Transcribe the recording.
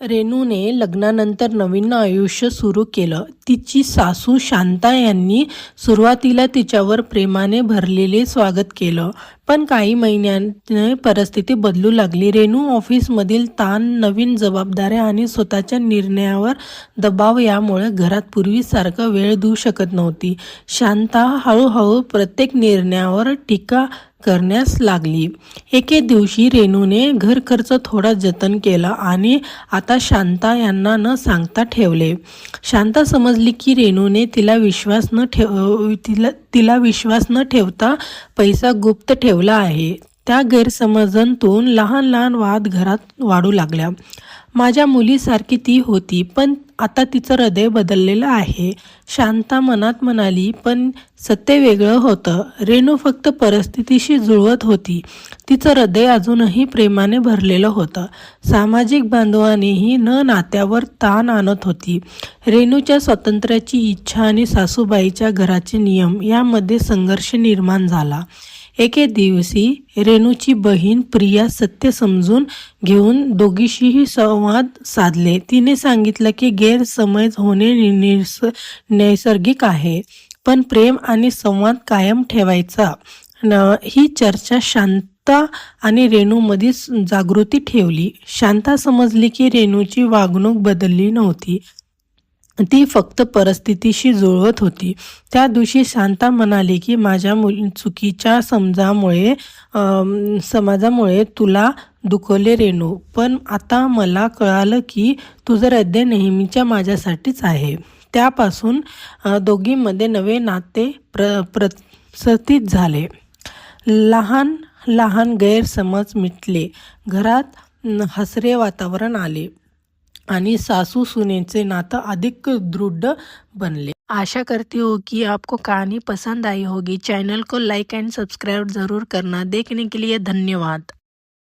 रेणूने लग्नानंतर नवीन आयुष्य सुरू केलं. तिची सासू शांता यांनी सुरुवातीला तिच्यावर प्रेमाने भरलेले स्वागत केलं. पण काही महिन्यांनी परिस्थिती बदलू लागली. रेणू ऑफिसमधील ताण, नवीन जबाबदाऱ्या आणि स्वतःच्या निर्णयावर दबाव यामुळे घरात पूर्वीसारखा वेळ देऊ शकत नव्हती. शांता हळूहळू प्रत्येक निर्णयावर टीका करण्यास लागली. एके दिवशी रेणूने घर खर्च थोडा जतन केला आणि आता शांता यांना न सांगता ठेवले. शांता समजली की रेणूने तिला विश्वास न ठेवता पैसा गुप्त ठेवला आहे. त्या गैरसमजातून लहान लहान वाद घरात वाढू लागल्या. माझ्या मुलीसारखी ती होती, पण आता तिचं हृदय बदललेलं आहे, शांता मनात म्हणाली. पण सत्य वेगळं होतं. रेणू फक्त परिस्थितीशी जुळवत होती. तिचं हृदय अजूनही प्रेमाने भरलेलं होतं. सामाजिक बांधवांनीही न नात्यावर ताण आणत होती. रेणूच्या स्वातंत्र्याची इच्छा आणि सासूबाईच्या घराचे नियम यामध्ये संघर्ष निर्माण झाला. एके दिवशी रेणूची बहीण प्रिया सत्य समजून घेऊन दोघीशीही संवाद साधले. तिने सांगितलं की गैरसमज होणे नैसर्गिक आहे, पण प्रेम आणि संवाद कायम ठेवायचा. ही चर्चा शांता आणि रेणूमध्ये जागृती ठेवली. शांता समजली की रेणूची वागणूक बदलली नव्हती, ती फक्त परिस्थितीशी जुळवत होती. त्या दिवशी शांता म्हणाली की माझ्या चुकीच्या समाजामुळे तुला दुखवले रेणू, पण आता मला कळालं की तुझं हृदय नेहमीच्या माझ्यासाठीच आहे. त्यापासून दोघींमध्ये नवे नाते प्रस्थापित झाले. लहान लहान गैरसमज मिटले. घरात हसरे वातावरण आले आणि सासू सुनेचे नातं अधिक दृढ़ बनले. आशा करती हूँ कि आपको कहानी पसंद आई होगी. चैनल को लाइक एंड सब्सक्राइब ज़रूर करना. देखने के लिए धन्यवाद.